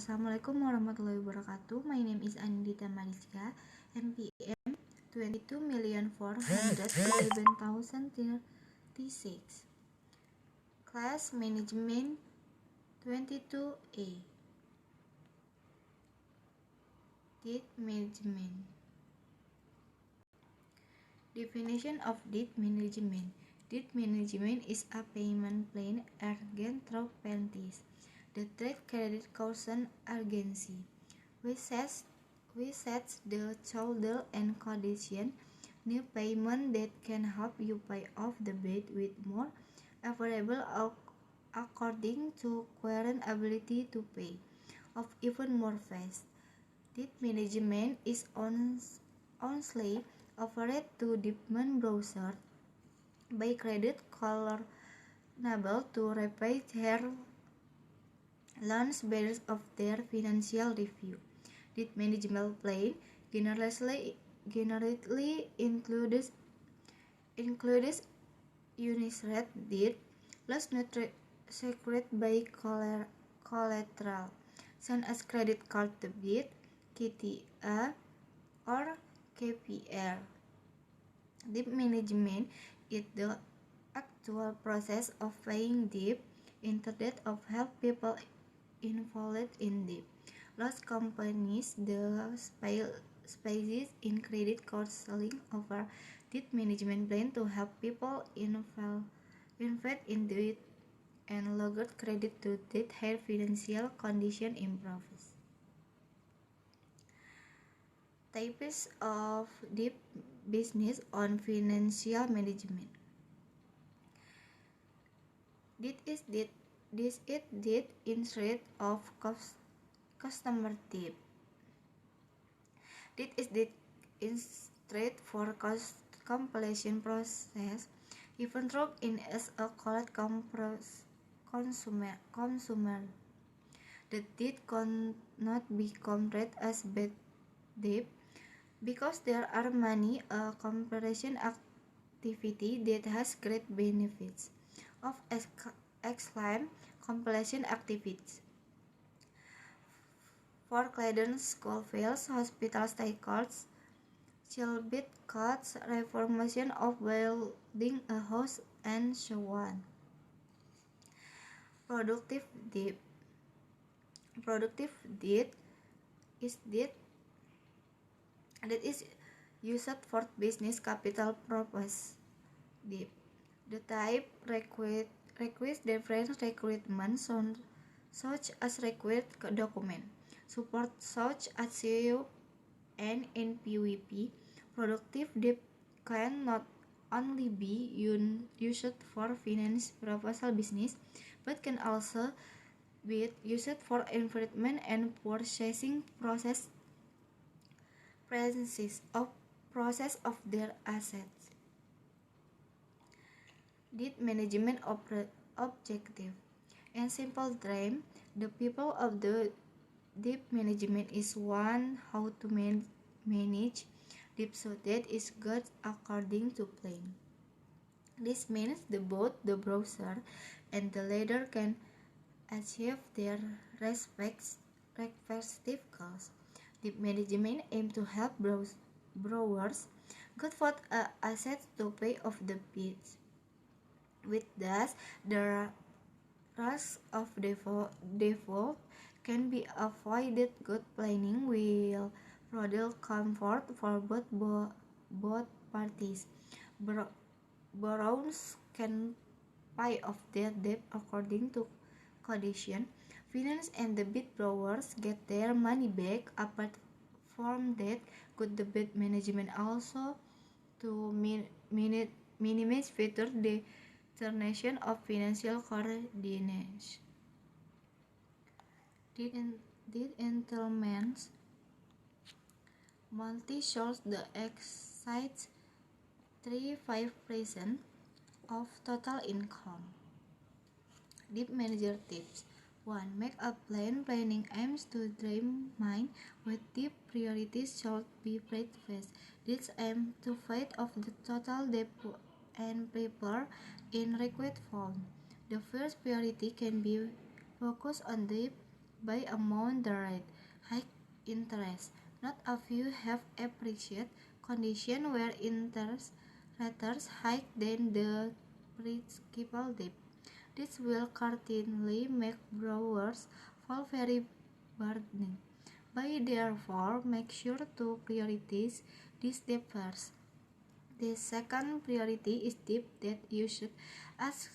Assalamualaikum warahmatullahi wabarakatuh. My name is Anindita Mariska, MPM 22,411,036. Class Management 22A. Debt Management. Definition of debt management. Debt management is a payment plan arranged through penalties. The trade credit caution urgency. We set the schedule and condition new payment that can help you pay off the debt with more available according to current ability to pay off even more fast. Debt management is honestly offered to demand browser by credit card able to repay their loans based of their financial review. Debt management plan generally includes unit debt, loss not secured by collateral, such as credit card debt, KTA, or KPR. Debt management is the actual process of paying debt intended to help people involved in debt. Loss companies the spaces in credit counseling offer debt management plan to help people involved in debt and lower credit to that their financial condition improves. Types of debt business on financial management. This is debt instead of customer debt. This is debt instead for completion process, even though in as a collect consumer. The debt cannot be compared as bad debt because there are many comparison activity that has great benefits of excellent completion activities. For children's school fees, hospital stay costs, childbirth costs, reformation of building a house, and so on. Productive debt. Productive debt is debt that is used for business capital purpose. Debt. The type requires different requirements such as required document, support such as CEO and NPWP. Productive debt can not only be used for finance proposal business, but can also be used for investment and purchasing process of their assets. Debt management objective. In simple terms, the people of the debt management is one how to manage debt so that is good according to plan. This means both the browser and the lender can achieve their respective goals. Debt management aims to help borrowers get what assets to pay off the debts. With that, the risk of default can be avoided. Good planning will produce comfort for both parties. Borrowers can pay off their debt according to condition. Finance and debit borrowers get their money back. Apart from that, good debt management also to minimize future deterioration of financial coordination. Debt entitlements multi-source the exceeds 35% of total income. Debt manager tips. 1. Make a plan. Planning aims to determine what debt priorities should be paid first. This aims to fight off the total debt and prepare in required form. The first priority can be focused on debt by amount the rate, high interest. Not a few have appreciated conditions where interest rates higher than the principal debt. This will certainly make borrowers fall very burdening. By therefore, make sure to prioritize this debt first. The second priority is debt that you should ask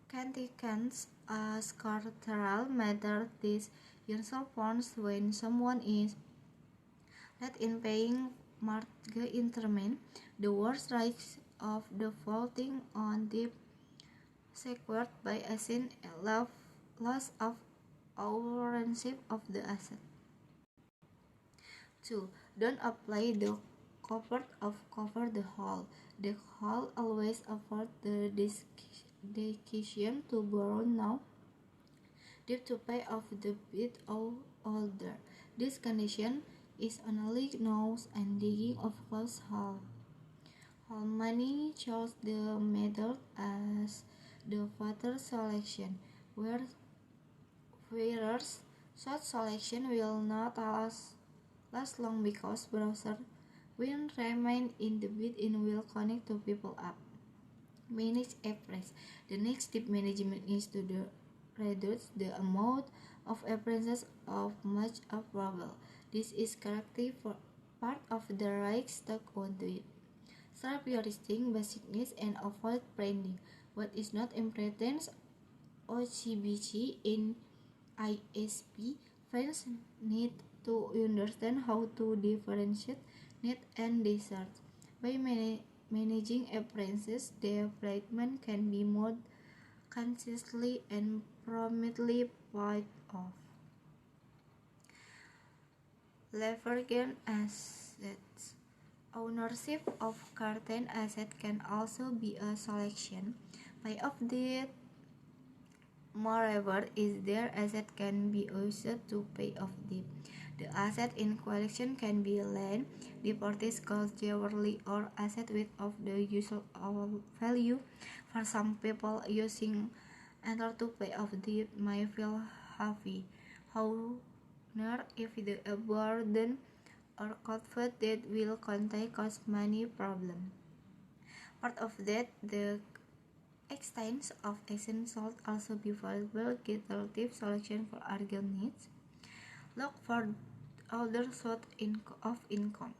significance as cultural matter. This usually forms when someone is late in paying mortgage interment. The worst risk of defaulting on debt secured by asset loss of ownership of the asset. 2. Don't apply the comfort of cover the hole. The hole always afford the decision to borrow now, due to pay off the bit older. This condition is only known and digging of close hole. Hole money chose the method as the fatter selection, whereas short selection will not last long because browser will remain in the bit and will connect to people up. Manage appraise. The next step management is to reduce the amount of appraisals of much affordable. This is correctly for part of the right stock on the start prioritizing basic needs and avoid branding. What is not important OCBC in ISP fans need to understand how to differentiate need and desires. By managing appearances, development can be more consistently and promptly paid off. Leveraging assets. Ownership of certain assets can also be a selection. Pay off debt. Moreover, is their asset can be used to pay off debt. The asset in question can be land, properties, gold, jewelry, or asset with of the usual value. For some people, using enter to pay off debt may feel heavy. However, if the burden or comfort that will contain cost money problem. Part of that, the extent of action should also be valuable. Get relative selection for urgent needs. Look for other source of income.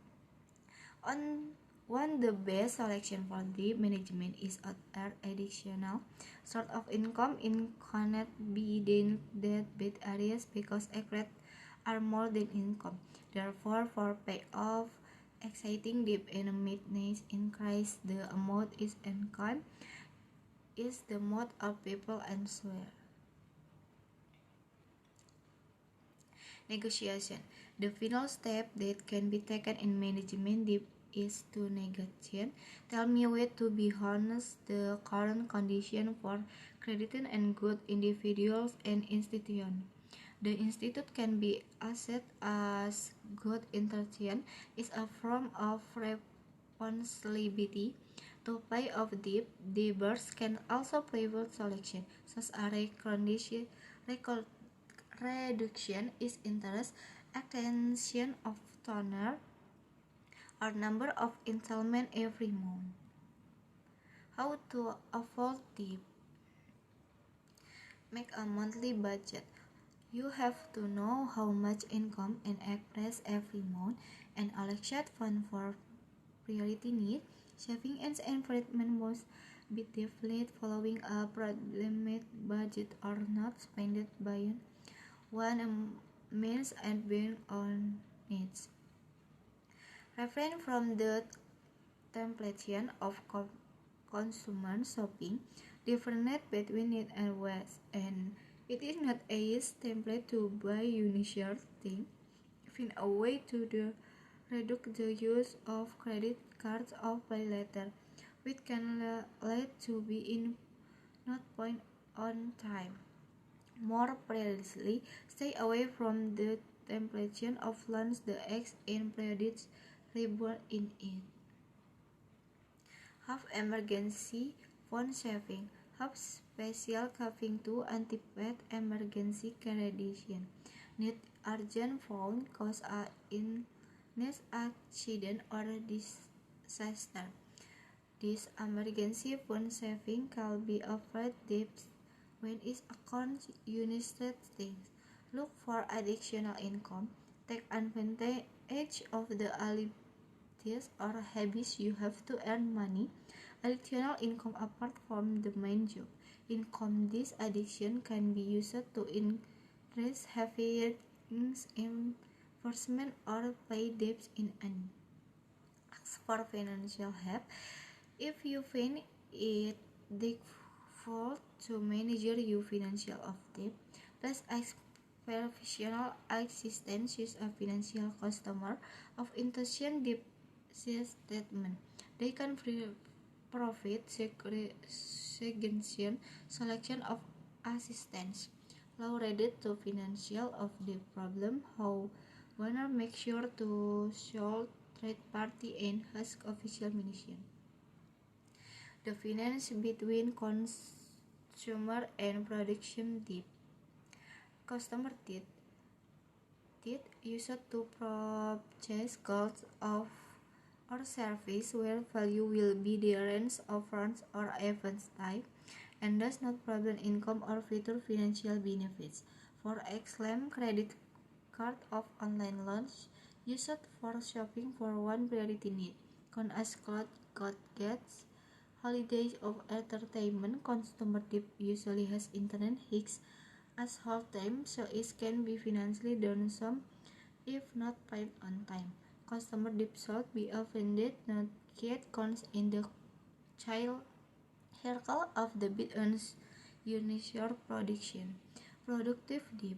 One the best selection for debt management is other additional source of income. In cannot be then that bad areas because accurate are more than income. Therefore, for payoff, exciting debt and maintenance increase the amount is income is the mode of people answer. Negotiation. The final step that can be taken in management debt is to negotiate. Tell me where to be honest the current condition for crediting and good individuals and institutions. The institute can be assessed as good intention is a form of responsibility to pay off debt. Debtors can also private selection, such as reduction is interest, extension of tenor, or number of installments every month. How to avoid debt? Make a monthly budget. You have to know how much income and express every month and allocate funds for priority needs. Saving and environment must be defined following a problematic budget or not spent by one means and being on needs. Refrain from the temptation of consumer shopping, differentiate between need and wants, and it is not a template to buy unusual things. Find a way to reduce the use of credit cards or pay later, which can lead to being not point on time. More precisely, stay away from the temptation of lunch the eggs and credits reward in it. Have emergency fund saving. Have special saving to anticipate emergency condition. need urgent funds cause a illness, accident, or disaster. This emergency fund saving can be offered deep when its account United States. Look for additional income. Take advantage of the abilities or habits you have to earn money. Additional income apart from the main job. Income this addition can be used to increase heavier enforcement or pay debts in an ask for financial help. If you find it difficult to manage your financial of debt, please ask professional assistance. Use a financial customer of intention debt statement. They can provide suggestion selection of assistance related to financial of the problem. However, make sure to solve third party and ask official mission. The finance between consumer and production debt. Customer debt used to purchase goods of or service where value will be different upfront or advance time and does not provide income or future financial benefits. For example, credit card of online loans used for shopping for one priority need. Con as cloud gadgets, holidays of entertainment. Consumer debt usually has internet hikes as half time, so it can be financially done some if not paid on time. Customer debt should be avoided, not get cons in the child circle of the business user production. Productive debt.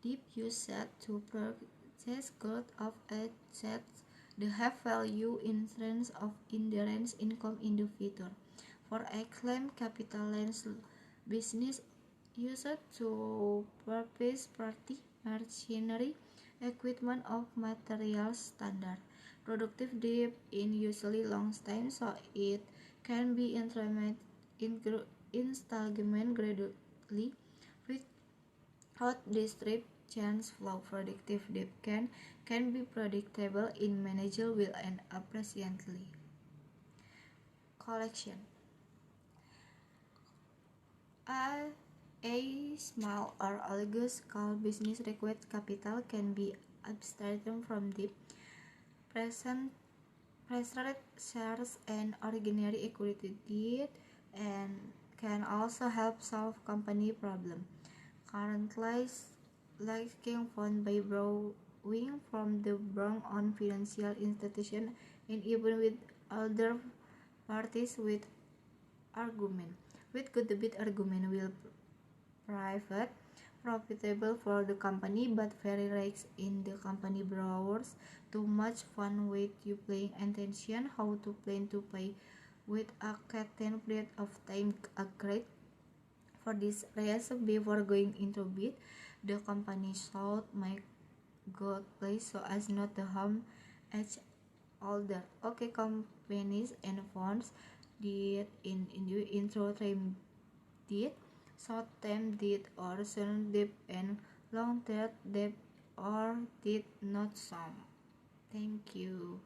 Debt used to purchase goods of assets that have value in terms of indirect income in the future. For example, capital lens business used to purchase property, machinery, equipment of materials standard. Productive debt in usually long time, so it can be installment gradually without disrupt chance flow. Productive debt can be predictable in manageable and appreciably. Collection. A small or large-scale business requires capital can be abstracted from debt, present preferred shares, and ordinary equity debt, and can also help solve company problem. Currently, lacking fund by borrowing from the bank on financial institution and even with other parties with argument. With good debit argument will private profitable for the company but very risky in the company borrows too much fun with you paying attention how to plan to pay with a certain period of time agreed for this reason before going into bid. The company should make good play so as not to harm each other. Okay, companies and funds did in intro time did short-term debt or short debt and long-term debt or did not some. Thank you.